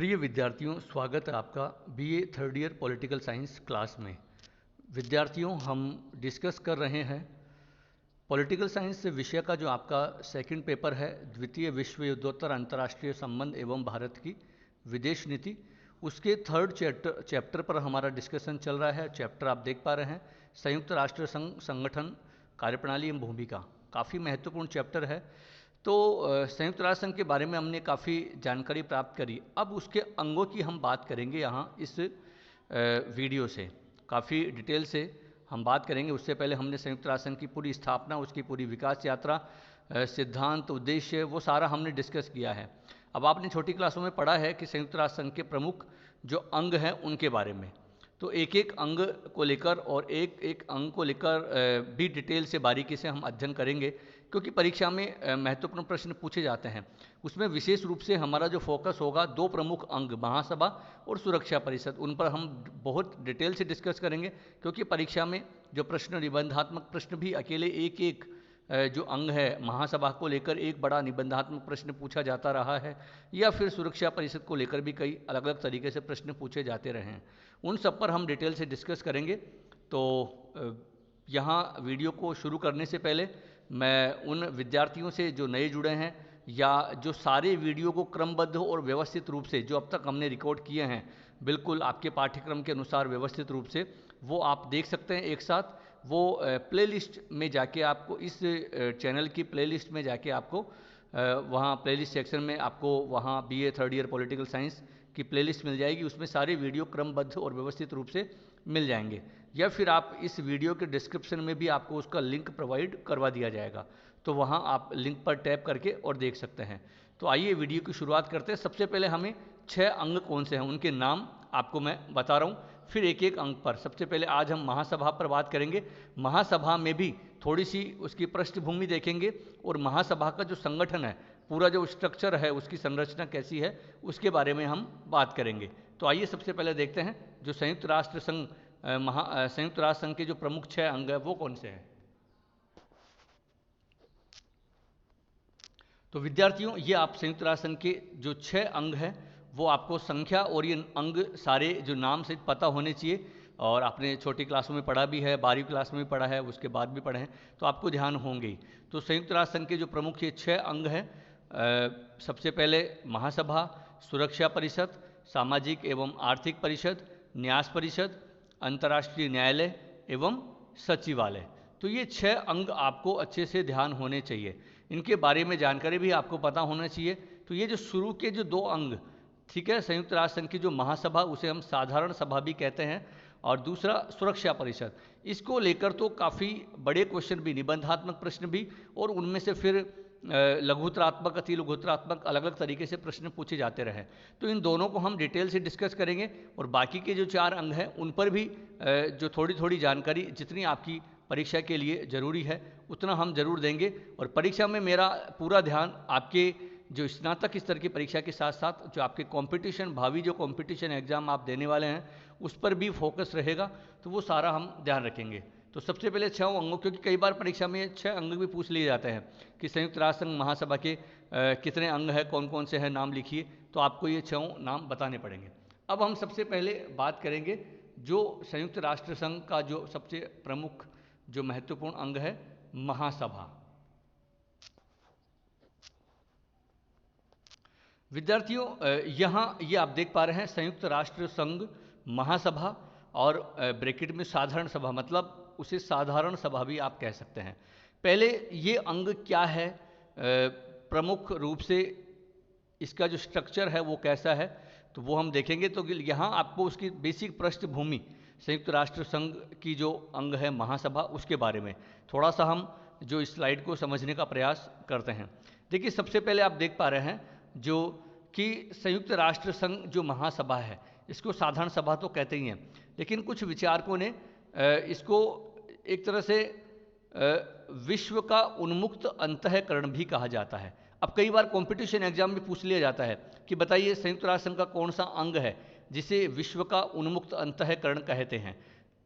प्रिय विद्यार्थियों, स्वागत है आपका BA third year political science class में। विद्यार्थियों, हम डिस्कस कर रहे हैं पॉलिटिकल साइंस विषय का जो आपका सेकंड पेपर है, द्वितीय विश्व युद्धोत्तर अंतर्राष्ट्रीय संबंध एवं भारत की विदेश नीति, उसके थर्ड चैप्टर पर हमारा डिस्कशन चल रहा है। चैप्टर आप देख पा रहे हैं, संयुक्त राष्ट्र संघ संगठन कार्यप्रणाली एवं भूमिका। काफ़ी महत्वपूर्ण चैप्टर है। तो संयुक्त राष्ट्र संघ के बारे में हमने काफ़ी जानकारी प्राप्त करी। अब उसके अंगों की हम बात करेंगे यहाँ इस वीडियो से, काफ़ी डिटेल से हम बात करेंगे। उससे पहले हमने संयुक्त राष्ट्र संघ की पूरी स्थापना, उसकी पूरी विकास यात्रा, सिद्धांत, उद्देश्य, वो सारा हमने डिस्कस किया है। अब आपने छोटी क्लासों में पढ़ा है कि संयुक्त राष्ट्र संघ के प्रमुख जो अंग हैं उनके बारे में, तो एक एक अंग को लेकर और एक एक अंग को लेकर भी डिटेल से बारीकी से हम अध्ययन करेंगे, क्योंकि परीक्षा में महत्वपूर्ण प्रश्न पूछे जाते हैं। उसमें विशेष रूप से हमारा जो फोकस होगा दो प्रमुख अंग, महासभा और सुरक्षा परिषद, उन पर हम बहुत डिटेल से डिस्कस करेंगे, क्योंकि परीक्षा में जो प्रश्न, निबंधात्मक प्रश्न भी अकेले एक एक जो अंग है महासभा को लेकर एक बड़ा निबंधात्मक प्रश्न पूछा जाता रहा है, या फिर सुरक्षा परिषद को लेकर भी कई अलग अलग तरीके से प्रश्न पूछे जाते रहे हैं। उन सब पर हम डिटेल से डिस्कस करेंगे। तो यहाँ वीडियो को शुरू करने से पहले मैं उन विद्यार्थियों से जो नए जुड़े हैं, या जो सारे वीडियो को क्रमबद्ध और व्यवस्थित रूप से जो अब तक हमने रिकॉर्ड किए हैं, बिल्कुल आपके पाठ्यक्रम के अनुसार व्यवस्थित रूप से वो आप देख सकते हैं एक साथ। वो प्लेलिस्ट में जाके आपको, इस चैनल की प्लेलिस्ट में जाके आपको वहाँ प्लेलिस्ट सेक्शन में आपको वहाँ BA third year political science की प्लेलिस्ट मिल जाएगी। उसमें सारे वीडियो क्रमबद्ध और व्यवस्थित रूप से मिल जाएंगे, या फिर आप इस वीडियो के डिस्क्रिप्शन में भी आपको उसका लिंक प्रोवाइड करवा दिया जाएगा, तो वहाँ आप लिंक पर टैप करके और देख सकते हैं। तो आइए वीडियो की शुरुआत करते हैं। सबसे पहले हमें 6 अंग कौन से हैं उनके नाम आपको मैं बता रहा हूँ, फिर एक एक अंग पर। सबसे पहले आज हम महासभा पर बात करेंगे। महासभा में भी थोड़ी सी उसकी पृष्ठभूमि देखेंगे, और महासभा का जो संगठन है, पूरा जो स्ट्रक्चर है, उसकी संरचना कैसी है, उसके बारे में हम बात करेंगे। तो आइए सबसे पहले देखते हैं जो संयुक्त राष्ट्र संघ संयुक्त राष्ट्र संघ के जो प्रमुख 6 अंग है वो कौन से हैं। तो विद्यार्थियों, ये आप संयुक्त राष्ट्र संघ के जो 6 अंग हैं वो आपको संख्या और ये अंग सारे जो नाम से पता होने चाहिए, और आपने छोटी क्लासों में पढ़ा भी है, 12वीं क्लास में भी पढ़ा है, उसके बाद भी पढ़े हैं, तो आपको ध्यान होंगे ही। तो संयुक्त राष्ट्र संघ के जो प्रमुख ये 6 अंग हैं, सबसे पहले महासभा, सुरक्षा परिषद, सामाजिक एवं आर्थिक परिषद, न्यास परिषद, अंतर्राष्ट्रीय न्यायालय एवं सचिवालय। तो ये 6 अंग आपको अच्छे से ध्यान होने चाहिए, इनके बारे में जानकारी भी आपको पता होना चाहिए। तो ये जो शुरू के जो 2 अंग, ठीक है, संयुक्त राष्ट्र संघ की जो महासभा, उसे हम साधारण सभा भी कहते हैं, और दूसरा सुरक्षा परिषद, इसको लेकर तो काफ़ी बड़े क्वेश्चन भी, निबंधात्मक प्रश्न भी, और उनमें से फिर लघुत्तरात्मक, अति लघुत्तरात्मक, अलग अलग तरीके से प्रश्न पूछे जाते रहे। तो इन दोनों को हम डिटेल से डिस्कस करेंगे, और बाकी के जो 4 अंग हैं उन पर भी जो थोड़ी थोड़ी जानकारी, जितनी आपकी परीक्षा के लिए ज़रूरी है उतना हम जरूर देंगे। और परीक्षा में मेरा पूरा ध्यान आपके जो स्नातक स्तर की परीक्षा के साथ साथ जो आपके कंपटीशन, भावी जो कंपटीशन एग्जाम आप देने वाले हैं, उस पर भी फोकस रहेगा, तो वो सारा हम ध्यान रखेंगे। तो सबसे पहले 6 अंगों, क्योंकि कई बार परीक्षा में 6 अंग भी पूछ लिए जाते हैं कि संयुक्त राष्ट्र संघ महासभा के कितने अंग हैं, कौन कौन से हैं, नाम लिखिए, तो आपको ये 6 नाम बताने पड़ेंगे। अब हम सबसे पहले बात करेंगे जो संयुक्त राष्ट्र संघ का जो सबसे प्रमुख, जो महत्वपूर्ण अंग है, महासभा। विद्यार्थियों, यहाँ ये आप देख पा रहे हैं संयुक्त राष्ट्र संघ महासभा, और ब्रैकेट में साधारण सभा, मतलब उसे साधारण सभा भी आप कह सकते हैं। पहले ये अंग क्या है, प्रमुख रूप से इसका जो स्ट्रक्चर है वो कैसा है, तो वो हम देखेंगे। तो यहाँ आपको उसकी बेसिक पृष्ठभूमि, संयुक्त राष्ट्र संघ की जो अंग है महासभा, उसके बारे में थोड़ा सा हम जो इस स्लाइड को समझने का प्रयास करते हैं। देखिए, सबसे पहले आप देख पा रहे हैं जो कि संयुक्त राष्ट्र संघ जो महासभा है, इसको साधारण सभा तो कहते ही हैं, लेकिन कुछ विचारकों ने इसको एक तरह से विश्व का उन्मुक्त अंतःकरण भी कहा जाता है। अब कई बार कंपटीशन एग्जाम में पूछ लिया जाता है कि बताइए संयुक्त राष्ट्र संघ का कौन सा अंग है जिसे विश्व का उन्मुक्त अंतःकरण कहते हैं।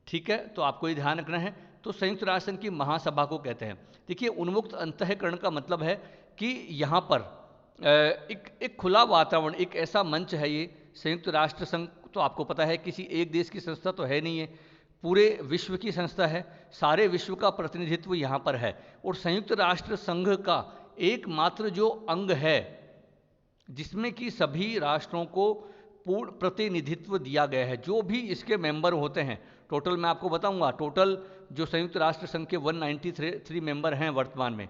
ठीक है, तो आपको ये ध्यान रखना है। तो संयुक्त राष्ट्र संघ की महासभा को कहते हैं। देखिए, उन्मुक्त अंतःकरण का मतलब है कि यहाँ पर एक खुला वातावरण, एक ऐसा मंच है ये संयुक्त राष्ट्र संघ तो आपको पता है किसी एक देश की संस्था तो है नहीं है, पूरे विश्व की संस्था है, सारे विश्व का प्रतिनिधित्व यहाँ पर है। और संयुक्त राष्ट्र संघ का एकमात्र जो अंग है जिसमें कि सभी राष्ट्रों को पूर्ण प्रतिनिधित्व दिया गया है, जो भी इसके मेंबर होते हैं, टोटल मैं आपको बताऊंगा, टोटल जो संयुक्त राष्ट्र संघ के 193 मेंबर हैं वर्तमान में,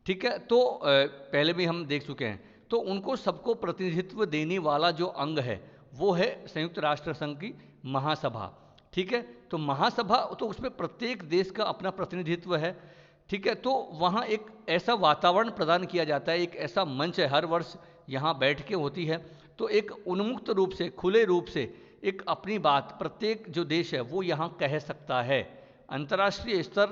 ठीक है, तो पहले भी हम देख चुके हैं, तो उनको सबको प्रतिनिधित्व देने वाला जो अंग है वो है संयुक्त राष्ट्र संघ की महासभा, ठीक है। तो महासभा तो उसमें प्रत्येक देश का अपना प्रतिनिधित्व है, ठीक है। तो वहाँ एक ऐसा वातावरण प्रदान किया जाता है, एक ऐसा मंच है, हर वर्ष यहाँ बैठ के होती है, तो एक उन्मुक्त रूप से, खुले रूप से एक अपनी बात प्रत्येक जो देश है वो यहाँ कह सकता है। अंतर्राष्ट्रीय स्तर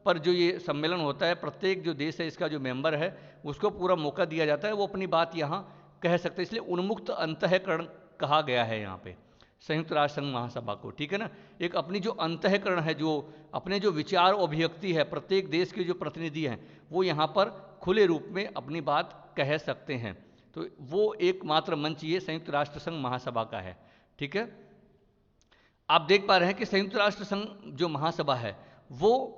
पर जो ये सम्मेलन होता है, प्रत्येक जो देश है इसका जो मेंबर है उसको पूरा मौका दिया जाता है, वो अपनी बात यहाँ कह सकते हैं, इसलिए उन्मुक्त अंतःकरण कहा गया है यहाँ पे संयुक्त राष्ट्र संघ महासभा को, ठीक है ना। एक अपनी जो अंतःकरण है, जो अपने जो विचार अभिव्यक्ति है, प्रत्येक देश के जो प्रतिनिधि हैं वो यहाँ पर खुले रूप में अपनी बात कह सकते हैं, तो वो एकमात्र मंच ये संयुक्त राष्ट्र संघ महासभा का है, ठीक है। आप देख पा रहे हैं कि संयुक्त राष्ट्र संघ जो महासभा है वो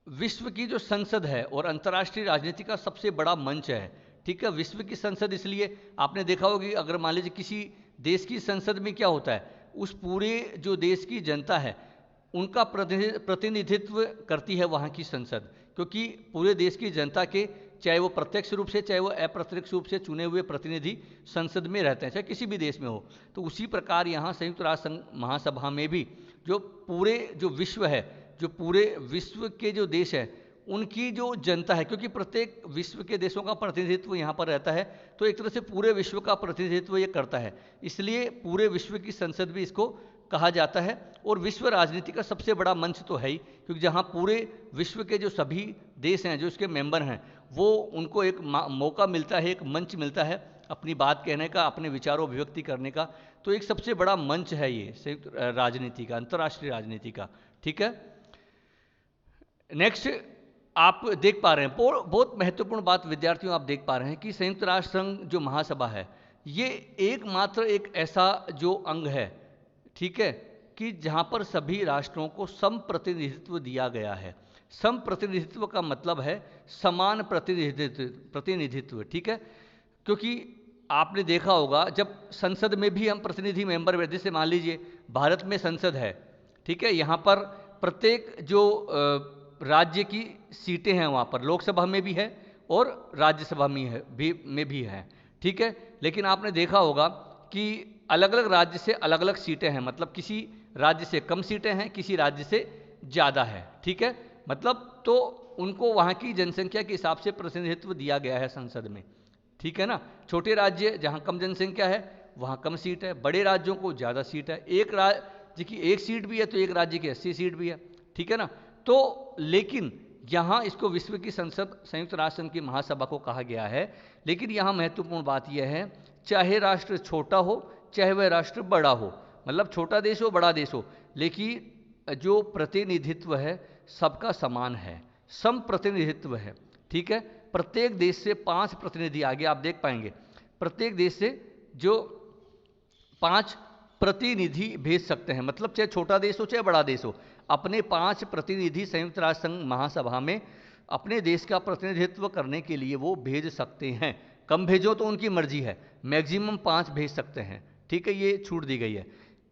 विश्व की जो संसद है और अंतर्राष्ट्रीय राजनीति का सबसे बड़ा मंच है, ठीक है। विश्व की संसद इसलिए आपने देखा होगा कि अगर मान लीजिए किसी देश की संसद में क्या होता है, उस पूरे जो देश की जनता है उनका प्रतिनिधित्व करती है वहाँ की संसद, क्योंकि पूरे देश की जनता के चाहे वो प्रत्यक्ष रूप से चाहे वो अप्रत्यक्ष रूप से चुने हुए प्रतिनिधि संसद में रहते हैं, चाहे किसी भी देश में हो। तो उसी प्रकार यहाँ संयुक्त राष्ट्र संघ महासभा में भी जो पूरे जो विश्व है, जो पूरे विश्व के जो देश है उनकी जो जनता है, क्योंकि प्रत्येक विश्व के देशों का प्रतिनिधित्व यहाँ पर रहता है, तो एक तरह से पूरे विश्व का प्रतिनिधित्व ये करता है, इसलिए पूरे विश्व की संसद भी इसको कहा जाता है। और विश्व राजनीति का सबसे बड़ा मंच तो है ही, क्योंकि जहाँ पूरे विश्व के जो सभी देश हैं जो इसके मेंबर हैं वो उनको एक मौका मिलता है, एक मंच मिलता है अपनी बात कहने का, अपने विचारों अभिव्यक्ति करने का, तो एक सबसे बड़ा मंच है ये संयुक्त राजनीति का, अंतर्राष्ट्रीय राजनीति का, ठीक है। नेक्स्ट आप देख पा रहे हैं, बहुत महत्वपूर्ण बात विद्यार्थियों आप देख पा रहे हैं कि संयुक्त राष्ट्र संघ जो महासभा है ये एकमात्र एक ऐसा जो अंग है, ठीक है, कि जहां पर सभी राष्ट्रों को सम प्रतिनिधित्व दिया गया है। सम प्रतिनिधित्व का मतलब है समान प्रतिनिधित्व, ठीक है। क्योंकि आपने देखा होगा जब संसद में भी हम प्रतिनिधि मेंबर, जैसे मान लीजिए भारत में संसद है, ठीक है, यहाँ पर प्रत्येक जो राज्य की सीटें हैं वहाँ पर लोकसभा में भी है और राज्यसभा में भी है, ठीक है। लेकिन आपने देखा होगा कि अलग अलग राज्य से अलग अलग सीटें हैं, मतलब किसी राज्य से कम सीटें हैं, किसी राज्य से ज़्यादा है, ठीक है, मतलब तो उनको वहाँ की जनसंख्या के हिसाब से प्रतिनिधित्व दिया गया है संसद में, ठीक है ना। छोटे राज्य जहाँ कम जनसंख्या है वहाँ कम सीट है, बड़े राज्यों को ज़्यादा सीट है, एक राज्य की एक सीट भी है तो एक राज्य की 80 सीट भी है, ठीक है ना। तो लेकिन यहाँ इसको विश्व की संसद संयुक्त राष्ट्र संघ की महासभा को कहा गया है, लेकिन यहाँ महत्वपूर्ण बात यह है चाहे राष्ट्र छोटा हो चाहे वह राष्ट्र बड़ा हो, मतलब छोटा देश हो बड़ा देश हो, लेकिन जो प्रतिनिधित्व है सबका समान है, सम प्रतिनिधित्व है, ठीक है। प्रत्येक देश से 5 प्रतिनिधि, आगे आप देख पाएंगे, प्रत्येक देश से जो 5 प्रतिनिधि भेज सकते हैं, मतलब चाहे छोटा देश हो चाहे बड़ा देश हो, अपने 5 प्रतिनिधि संयुक्त राष्ट्र संघ महासभा में अपने देश का प्रतिनिधित्व करने के लिए वो भेज सकते हैं। कम भेजो तो उनकी मर्जी है, मैक्सिमम 5 भेज सकते हैं, ठीक है, ये छूट दी गई है।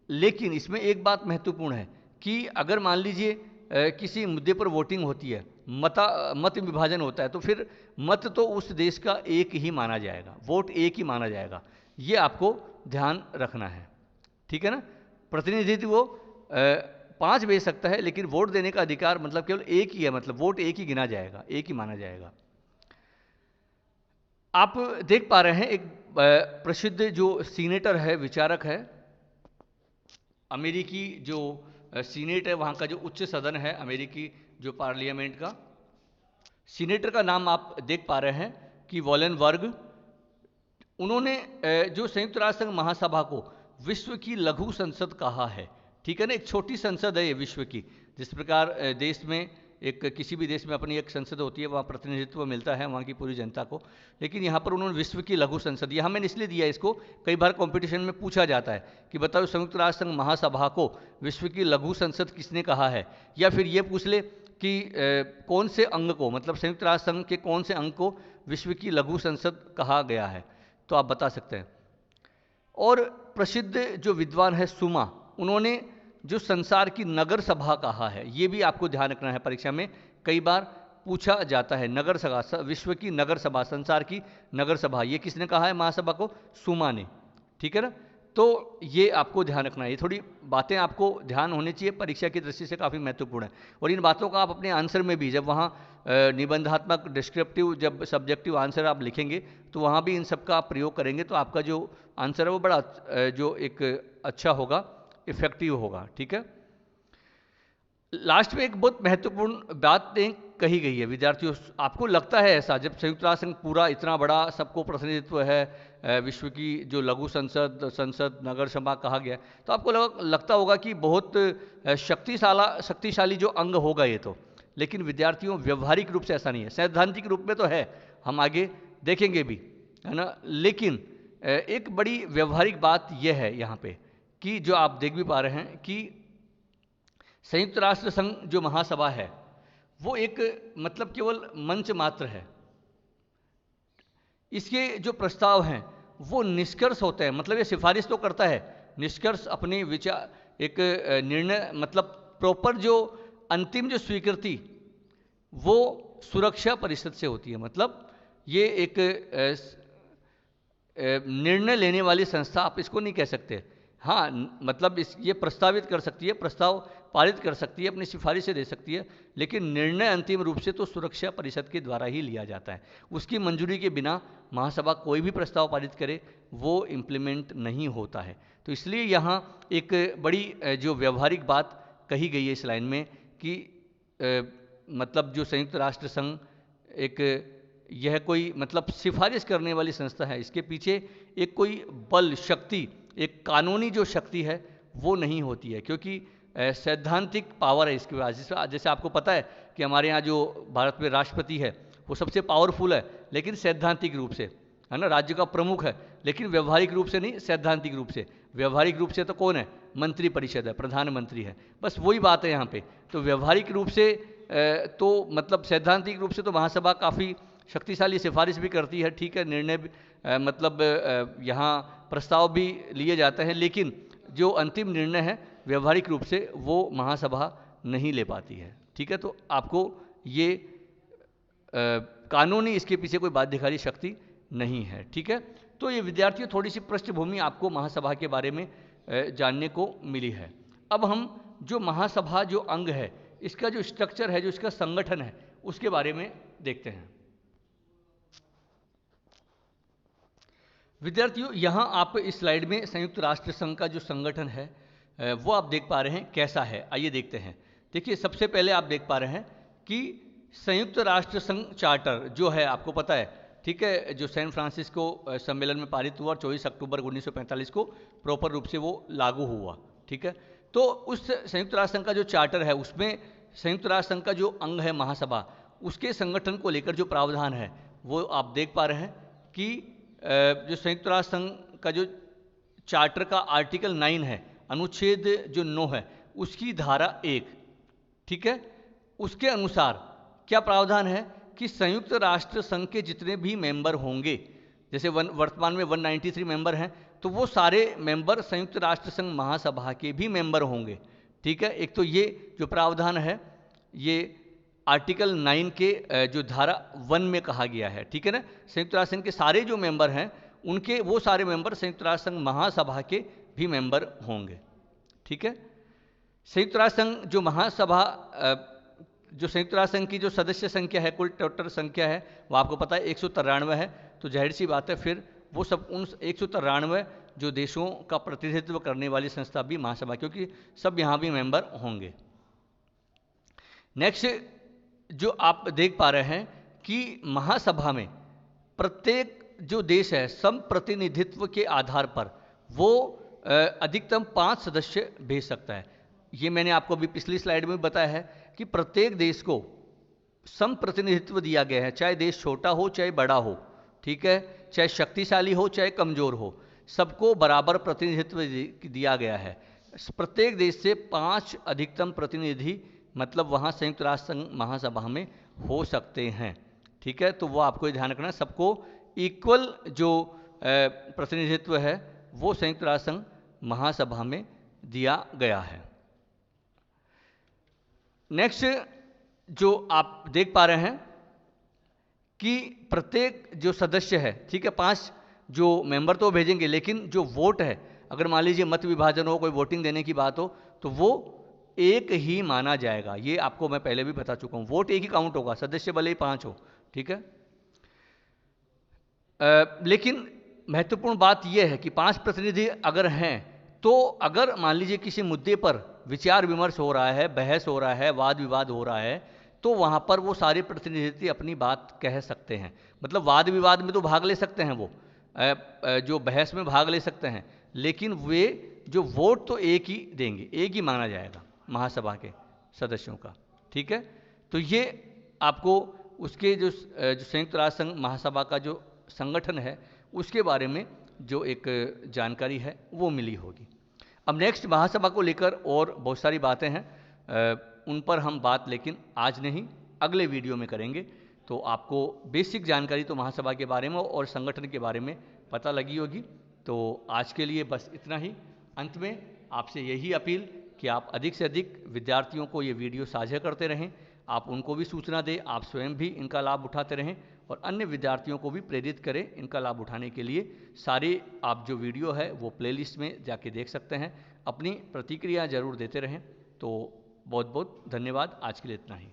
लेकिन इसमें एक बात महत्वपूर्ण है कि अगर मान लीजिए किसी मुद्दे पर वोटिंग होती है, मत विभाजन होता है, तो फिर मत तो उस देश का एक ही माना जाएगा, वोट एक ही माना जाएगा, ये आपको ध्यान रखना है, ठीक है ना। प्रतिनिधित्व वो 5 भेज सकता है, लेकिन वोट देने का अधिकार मतलब केवल एक ही है, मतलब वोट एक ही गिना जाएगा, एक ही माना जाएगा। आप देख पा रहे हैं एक प्रसिद्ध जो सीनेटर है, विचारक है, अमेरिकी जो सीनेट है, वहाँ का जो उच्च सदन है अमेरिकी जो पार्लियामेंट का, सीनेटर का नाम आप देख पा रहे हैं कि वॉलेनबर्ग। उन्होंने जो संयुक्त राष्ट्र संघ महासभा को विश्व की लघु संसद कहा है, ठीक है ना, एक छोटी संसद है ये विश्व की। जिस प्रकार देश में एक किसी भी देश में अपनी एक संसद होती है, वहाँ प्रतिनिधित्व मिलता है वहाँ की पूरी जनता को। लेकिन यहाँ पर उन्होंने विश्व की लघु संसद, यहाँ मैंने इसलिए दिया इसको, कई बार कंपटीशन में पूछा जाता है कि बताओ संयुक्त राष्ट्र संघ महासभा को विश्व की लघु संसद किसने कहा है, या फिर ये पूछ ले कि कौन से अंग को, मतलब संयुक्त राष्ट्र संघ के कौन से अंग को विश्व की लघु संसद कहा गया है, तो आप बता सकते हैं। और प्रसिद्ध जो विद्वान है सुमा, उन्होंने जो संसार की नगर सभा कहा है, ये भी आपको ध्यान रखना है, परीक्षा में कई बार पूछा जाता है। नगर सभा, विश्व की नगर सभा, संसार की नगर सभा, ये किसने कहा है महासभा को? सुमा ने, ठीक है ना। तो ये आपको ध्यान रखना है, ये थोड़ी बातें आपको ध्यान होनी चाहिए, परीक्षा की दृष्टि से काफ़ी महत्वपूर्ण है। और इन बातों का आप अपने आंसर में भी, जब वहाँ निबंधात्मक डिस्क्रिप्टिव, जब सब्जेक्टिव आंसर आप लिखेंगे तो वहाँ भी इन सब का आप प्रयोग करेंगे, तो आपका जो आंसर है वो बड़ा जो एक अच्छा होगा, इफेक्टिव होगा, ठीक है। लास्ट में एक बहुत महत्वपूर्ण बात कही गई है विद्यार्थियों, आपको लगता है ऐसा, जब संयुक्त राष्ट्र संघ पूरा इतना बड़ा सबको प्रतिनिधित्व है, विश्व की जो लघु संसद नगर सभा कहा गया, तो आपको लगता होगा कि बहुत शक्तिशाली जो अंग होगा ये तो, लेकिन विद्यार्थियों व्यवहारिक रूप से ऐसा नहीं है। सैद्धांतिक रूप में तो है, हम आगे देखेंगे भी, है ना। लेकिन एक बड़ी व्यवहारिक बात यह है यहाँ पे कि जो आप देख भी पा रहे हैं कि संयुक्त राष्ट्र संघ जो महासभा है वो एक मतलब केवल मंच मात्र है। इसके जो प्रस्ताव हैं वो निष्कर्ष होते हैं, मतलब ये सिफारिश तो करता है, निष्कर्ष अपने विचार, एक निर्णय, मतलब प्रॉपर जो अंतिम जो स्वीकृति वो सुरक्षा परिषद से होती है। मतलब ये एक निर्णय लेने वाली संस्था आप इसको नहीं कह सकते। हाँ, मतलब ये प्रस्तावित कर सकती है, प्रस्ताव पारित कर सकती है, अपनी सिफारिशें दे सकती है, लेकिन निर्णय अंतिम रूप से तो सुरक्षा परिषद के द्वारा ही लिया जाता है। उसकी मंजूरी के बिना महासभा कोई भी प्रस्ताव पारित करे वो इम्प्लीमेंट नहीं होता है। तो इसलिए यहाँ एक बड़ी जो व्यवहारिक बात कही गई है इस लाइन में कि मतलब जो संयुक्त राष्ट्र संघ एक यह कोई मतलब सिफारिश करने वाली संस्था है, इसके पीछे एक कोई बल शक्ति, एक कानूनी जो शक्ति है वो नहीं होती है, क्योंकि सैद्धांतिक पावर है इसके पास। जैसे आपको पता है कि हमारे यहाँ जो भारत में राष्ट्रपति है वो सबसे पावरफुल है, लेकिन सैद्धांतिक रूप से, है ना, राज्य का प्रमुख है, लेकिन व्यवहारिक रूप से नहीं, सैद्धांतिक रूप से। व्यवहारिक रूप से तो कौन है? मंत्री परिषद है, प्रधानमंत्री है, बस वही बात है यहाँ पे। तो व्यवहारिक रूप से तो मतलब सैद्धांतिक रूप से तो महासभा काफ़ी शक्तिशाली सिफारिश भी करती है, ठीक है, निर्णय भी मतलब यहाँ प्रस्ताव भी लिए जाते हैं, लेकिन जो अंतिम निर्णय है व्यवहारिक रूप से वो महासभा नहीं ले पाती है, ठीक है। तो आपको ये कानूनी इसके पीछे कोई बाध्यकारी शक्ति नहीं है, ठीक है। तो ये विद्यार्थियों थोड़ी सी पृष्ठभूमि आपको महासभा के बारे में जानने को मिली है। अब हम जो महासभा जो अंग है, इसका जो स्ट्रक्चर है, जो इसका संगठन है, उसके बारे में देखते हैं। विद्यार्थियों, यहाँ आप इस स्लाइड में संयुक्त राष्ट्र संघ का जो संगठन है वो आप देख पा रहे हैं कैसा है। आइए देखते हैं। देखिए, सबसे पहले आप देख पा रहे हैं कि संयुक्त राष्ट्र संघ चार्टर जो है, आपको पता है, ठीक है, जो सैन फ्रांसिस्को सम्मेलन में पारित हुआ 24 अक्टूबर 1945 को प्रॉपर रूप से वो लागू हुआ, ठीक है। तो उस संयुक्त राष्ट्र संघ का जो चार्टर है उसमें संयुक्त राष्ट्र संघ का जो अंग है महासभा, उसके संगठन को लेकर जो प्रावधान है वो आप देख पा रहे हैं कि जो संयुक्त राष्ट्र संघ का जो चार्टर का आर्टिकल 9 है, अनुच्छेद जो 9 है, उसकी धारा 1, ठीक है, उसके अनुसार क्या प्रावधान है कि संयुक्त राष्ट्र संघ के जितने भी मेंबर होंगे, जैसे वर्तमान में 193 मेंबर हैं, तो वो सारे मेंबर संयुक्त राष्ट्र संघ महासभा के भी मेंबर होंगे, ठीक है। एक तो ये जो प्रावधान है ये आर्टिकल 9 के जो धारा 1 में कहा गया है, ठीक है ना। संयुक्त राष्ट्र संघ के सारे जो मेंबर हैं उनके वो सारे मेंबर संयुक्त राष्ट्र संघ महासभा के भी मेंबर होंगे, ठीक है। संयुक्त राष्ट्र संघ जो महासभा, जो संयुक्त राष्ट्र संघ की जो सदस्य संख्या है, कुल टोटल संख्या है वो आपको पता है 193 है। तो जाहिर सी बात है फिर वो सब उन 193 जो देशों का प्रतिनिधित्व करने वाली संस्था भी महासभा, क्योंकि सब यहाँ भी मेंबर होंगे। नेक्स्ट जो आप देख पा रहे हैं कि महासभा में प्रत्येक जो देश है सम प्रतिनिधित्व के आधार पर वो अधिकतम 5 सदस्य भेज सकता है। ये मैंने आपको अभी पिछली स्लाइड में बताया है कि प्रत्येक देश को सम प्रतिनिधित्व दिया गया है, चाहे देश छोटा हो चाहे बड़ा हो, ठीक है, चाहे शक्तिशाली हो चाहे कमजोर हो, सबको बराबर प्रतिनिधित्व दिया गया है। प्रत्येक देश से 5 अधिकतम प्रतिनिधि मतलब वहाँ संयुक्त राष्ट्र संघ महासभा में हो सकते हैं, ठीक है। तो वो आपको ध्यान रखना, सबको इक्वल जो प्रतिनिधित्व है वो संयुक्त राष्ट्र संघ महासभा में दिया गया है। नेक्स्ट जो आप देख पा रहे हैं कि प्रत्येक जो सदस्य है, ठीक है, 5 जो मेंबर तो भेजेंगे, लेकिन जो वोट है, अगर मान लीजिए मत विभाजन हो, कोई वोटिंग देने की बात हो, तो वो एक ही माना जाएगा। ये आपको मैं पहले भी बता चुका हूं, वोट एक ही काउंट होगा, सदस्य भले ही 5 हो, ठीक है। लेकिन महत्वपूर्ण बात यह है कि 5 प्रतिनिधि अगर हैं, तो अगर मान लीजिए किसी मुद्दे पर विचार विमर्श हो रहा है, बहस हो रहा है, वाद विवाद हो रहा है, तो वहां पर वो सारे प्रतिनिधि अपनी बात कह सकते हैं। मतलब वाद विवाद में तो भाग ले सकते हैं, वो जो बहस में भाग ले सकते हैं, लेकिन वे जो वोट तो एक ही देंगे, एक ही माना जाएगा महासभा के सदस्यों का, ठीक है। तो ये आपको उसके जो संयुक्त राष्ट्र संघ महासभा का जो संगठन है उसके बारे में जो एक जानकारी है वो मिली होगी। अब नेक्स्ट महासभा को लेकर और बहुत सारी बातें हैं, उन पर हम बात लेकिन आज नहीं अगले वीडियो में करेंगे। तो आपको बेसिक जानकारी तो महासभा के बारे में और संगठन के बारे में पता लगी होगी। तो आज के लिए बस इतना ही। अंत में आपसे यही अपील कि आप अधिक से अधिक विद्यार्थियों को ये वीडियो साझा करते रहें, आप उनको भी सूचना दें, आप स्वयं भी इनका लाभ उठाते रहें और अन्य विद्यार्थियों को भी प्रेरित करें इनका लाभ उठाने के लिए। सारे आप जो वीडियो है वो प्लेलिस्ट में जाके देख सकते हैं। अपनी प्रतिक्रिया जरूर देते रहें। तो बहुत बहुत धन्यवाद, आज के लिए इतना ही।